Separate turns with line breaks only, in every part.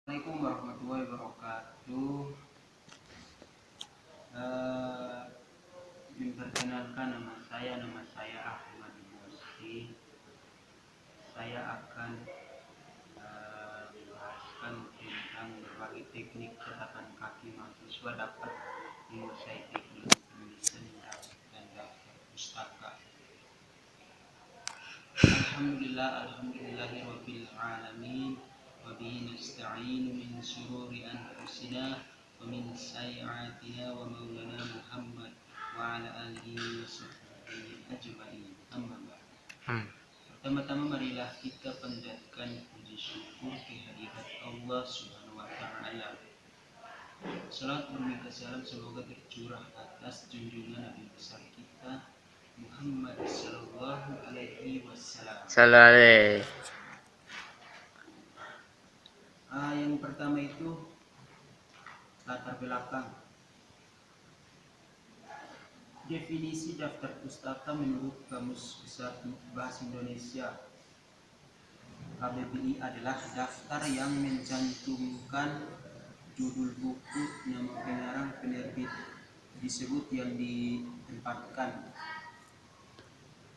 Assalamualaikum warahmatullahi wabarakatuh. Eh, Memperkenalkan nama saya Ahmad Musi. Saya akan membahaskan tentang berbagai teknik catatan kaki mahasiswa dapat menguasai teknik penulisan dan daftar pustaka. Alhamdulillahirabbil alamin. Wa bihi nasta'inu min shururi anfusina wa min sayyi'atina wa maulana Muhammad wa ala alihi wa sahbihi ajma'in. Amma ba'd. Pertama-tama marilah kita panjatkan puji syukur kehadirat Allah Subhanahu wa taala. Salam bermika salam semoga tercurah atas junjungan Nabi besar kita Muhammad sallallahu alaihi wasallam. Yang pertama itu latar belakang. Definisi daftar pustaka menurut Kamus Besar Bahasa Indonesia KBBI adalah daftar yang mencantumkan judul buku, nama pengarang, penerbit disebut yang ditempatkan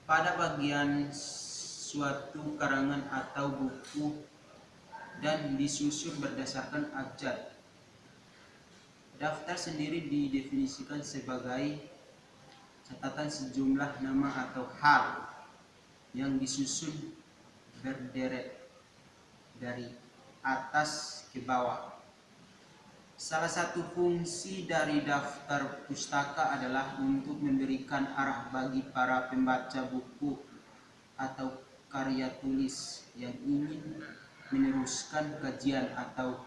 pada bagian suatu karangan atau buku dan disusun berdasarkan abjad. Daftar sendiri didefinisikan sebagai catatan sejumlah nama atau hal yang disusun berderet dari atas ke bawah. Salah satu fungsi dari daftar pustaka adalah untuk memberikan arah bagi para pembaca buku atau karya tulis yang ingin meneruskan kajian atau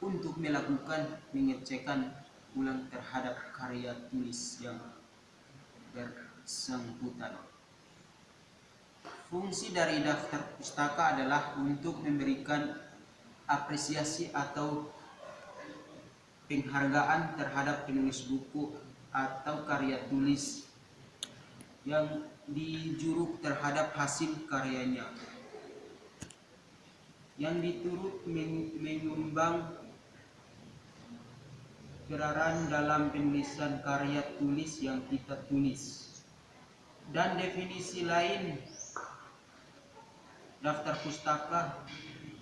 untuk melakukan pengecekan ulang terhadap karya tulis yang bersangkutan. Fungsi dari daftar pustaka adalah untuk memberikan apresiasi atau penghargaan terhadap penulis buku atau karya tulis yang dijuruk terhadap hasil karyanya, yang diturut menyumbang peran dalam penulisan karya tulis yang kita tulis. Dan definisi lain daftar pustaka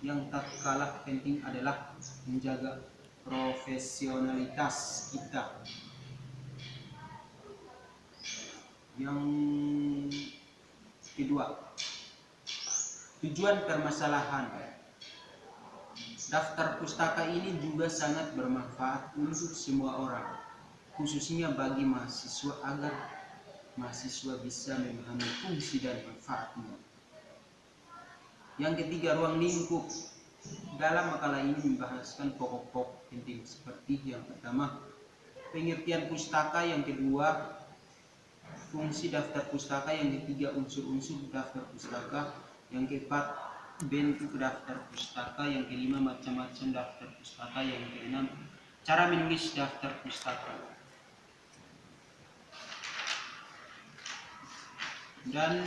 yang tak kalah penting adalah menjaga profesionalitas kita. Yang kedua, tujuan permasalahan. Daftar pustaka ini juga sangat bermanfaat untuk semua orang, khususnya bagi mahasiswa agar mahasiswa bisa memahami fungsi dan manfaatnya. Yang ketiga, ruang lingkup. Dalam makalah ini membahaskan pokok-pokok penting seperti yang pertama, pengertian pustaka, yang kedua, fungsi daftar pustaka, yang ketiga, unsur-unsur daftar pustaka, yang keempat, bentuk daftar pustaka, yang kelima, macam-macam daftar pustaka, yang keenam, cara menulis daftar pustaka. Dan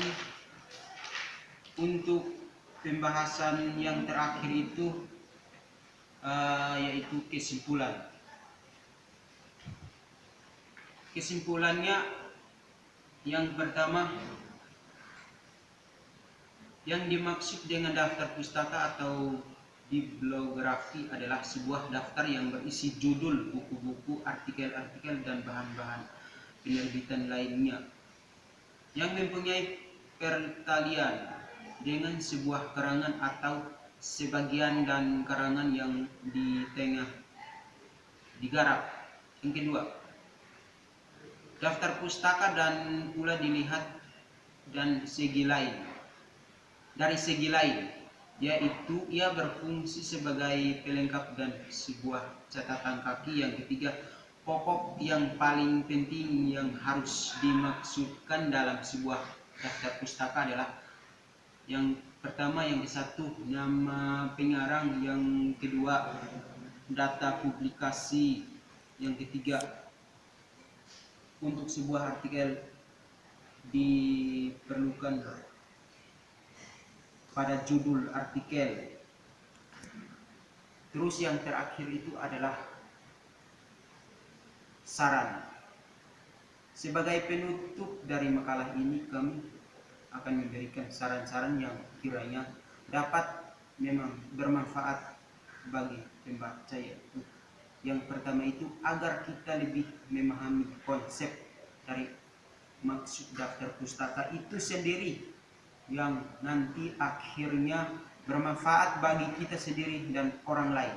untuk pembahasan yang terakhir itu yaitu kesimpulan. Kesimpulannya, yang pertama, yang dimaksud dengan daftar pustaka atau bibliografi adalah sebuah daftar yang berisi judul, buku-buku, artikel-artikel, dan bahan-bahan penerbitan lainnya yang mempunyai pertalian dengan sebuah karangan atau sebagian dan karangan yang di tengah digarap. Yang kedua, daftar pustaka dan pula dilihat dan dari segi lain, yaitu ia berfungsi sebagai pelengkap dan sebuah catatan kaki. Yang ketiga, pokok yang paling penting yang harus dimaksudkan dalam sebuah daftar pustaka adalah yang pertama, yang satu, nama pengarang, yang kedua, data publikasi, yang ketiga, untuk sebuah artikel diperlukan pada judul artikel, Terus yang terakhir itu adalah saran. Sebagai penutup dari makalah ini, kami akan memberikan saran-saran yang kiranya dapat memang bermanfaat bagi pembaca, yaitu yang pertama itu agar kita lebih memahami konsep dari maksud daftar pustaka itu sendiri yang nanti akhirnya bermanfaat bagi kita sendiri dan orang lain.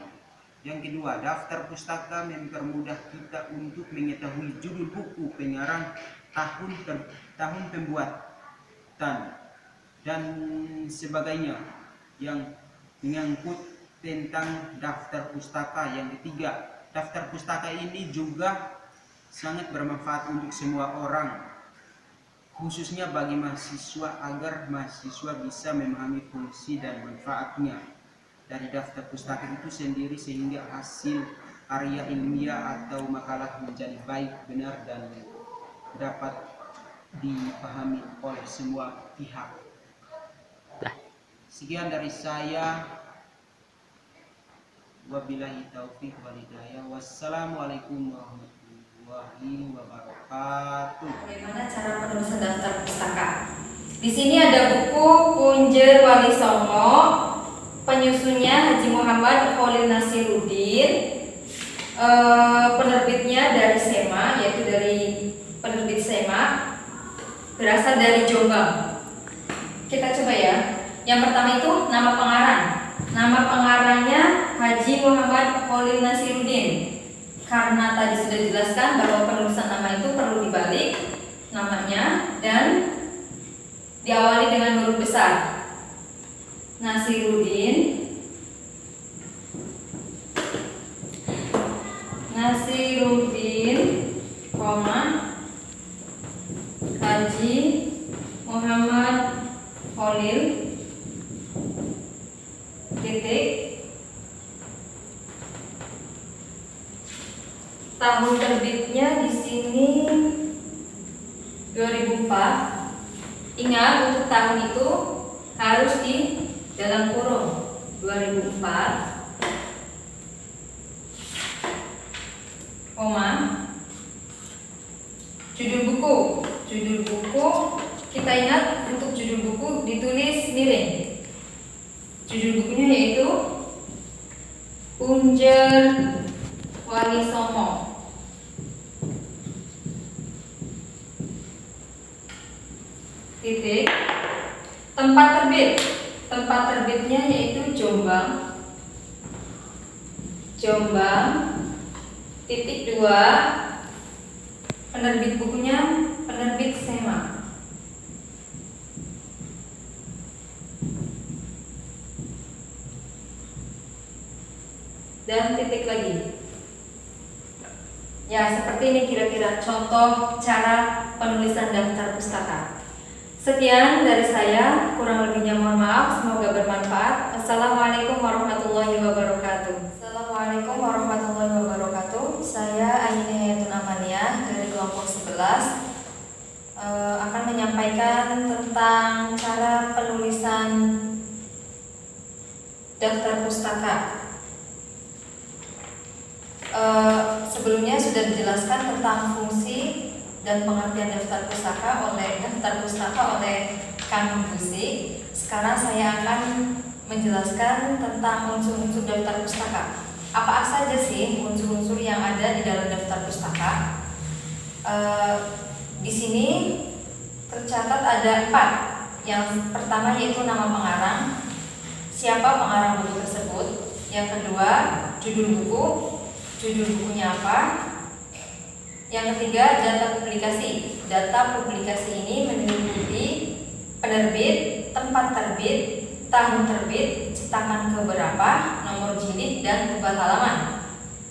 Yang kedua, daftar pustaka mempermudah kita untuk mengetahui judul buku, pengarang, tahun pembuatan, dan sebagainya yang menyangkut tentang daftar pustaka. Yang ketiga, daftar pustaka ini juga sangat bermanfaat untuk semua orang, khususnya bagi mahasiswa, agar mahasiswa bisa memahami fungsi dan manfaatnya dari daftar pustaka itu sendiri, sehingga hasil karya ilmiah atau makalah menjadi baik, benar, dan dapat dipahami oleh semua pihak. Sekian dari saya. Wabillahi taufiq wal hidayah. Wassalamualaikum warahmatullahi wabarakatuh.
Bagaimana cara penulisan daftar pustaka? Di sini ada buku Punjer Wali Songo, penyusunnya Haji Muhammad Khalil Nasiruddin, penerbitnya dari SEMA, yaitu dari penerbit SEMA, berasal dari Jombang. Kita coba ya. Yang pertama itu nama pengarang. Nama pengarangnya Haji Muhammad Khalil Nasiruddin. Karena tadi sudah dijelaskan bahwa penulisan nama itu perlu dibalik namanya dan diawali dengan huruf besar. Nasiruddin, koma, Haji Muhammad Khalil, titik. Tahun terbitnya di sini 2004. Ingat, untuk tahun itu harus di dalam kurung 2004, koma, judul buku. Judul buku kita ingat, untuk judul buku ditulis miring. Judul bukunya yaitu Punjer Wali Songo. Titik. Tempat terbit. Tempat terbitnya yaitu Jombang. Titik 2. Penerbit bukunya penerbit SEMA. Dan titik lagi. Ya, seperti ini kira-kira contoh cara penulisan daftar pustaka. Sekian dari saya, kurang lebihnya mohon maaf, semoga bermanfaat. Assalamualaikum warahmatullahi wabarakatuh. Assalamualaikum warahmatullahi wabarakatuh. Saya Ainina Hayatun Amania dari kelompok 11 akan menyampaikan tentang cara penulisan daftar pustaka. Sebelumnya sudah dijelaskan tentang fungsi dan pengertian daftar pustaka oleh Kang Busi. Sekarang saya akan menjelaskan tentang unsur-unsur daftar pustaka. Apa saja sih unsur-unsur yang ada di dalam daftar pustaka? Di sini tercatat ada 4. Yang pertama yaitu nama pengarang, siapa pengarang buku tersebut. Yang kedua, judul buku, judul bukunya apa. Yang ketiga, data publikasi. Data publikasi ini meliputi penerbit, tempat terbit, tahun terbit, cetakan keberapa, nomor jilid, dan tebal halaman.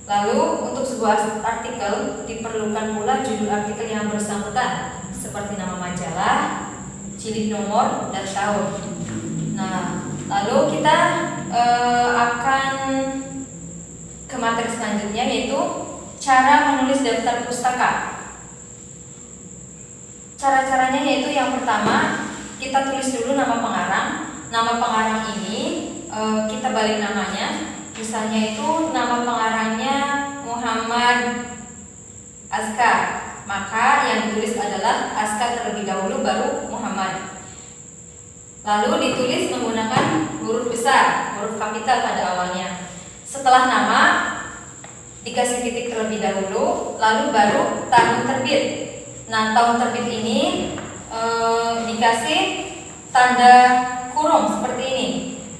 Lalu untuk sebuah artikel diperlukan pula judul artikel yang bersangkutan, seperti nama majalah, jilid, nomor, dan tahun. Nah, lalu kita akan ke materi selanjutnya, yaitu cara menulis daftar pustaka. Cara-caranya yaitu yang pertama, kita tulis dulu nama pengarang. Nama pengarang ini kita balik namanya. Misalnya itu nama pengarangnya Muhammad Askar, maka yang ditulis adalah Askar terlebih dahulu baru Muhammad. Lalu ditulis menggunakan huruf besar, huruf kapital pada awalnya. Setelah nama dikasih titik terlebih dahulu, lalu baru tahun terbit. Nah, tahun terbit ini dikasih tanda kurung seperti ini.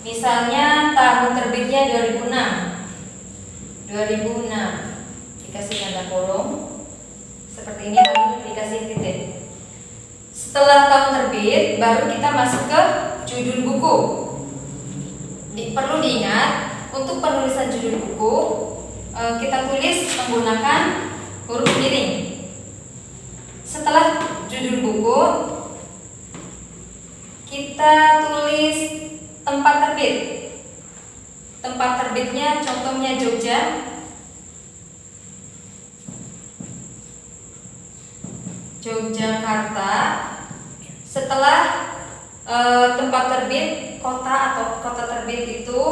Misalnya tahun terbitnya 2006 dikasih tanda kurung seperti ini, lalu dikasih titik. Setelah tahun terbit baru kita masuk ke judul buku. Perlu diingat, untuk penulisan judul buku kita tulis menggunakan huruf miring. Setelah judul buku kita tulis tempat terbit. Tempat terbitnya contohnya Jogja. Yogyakarta. Setelah tempat terbit kota atau kota terbit itu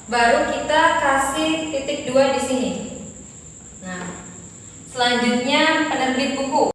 baru kita kasih titik 2 di sini. Nah, selanjutnya penerbit buku.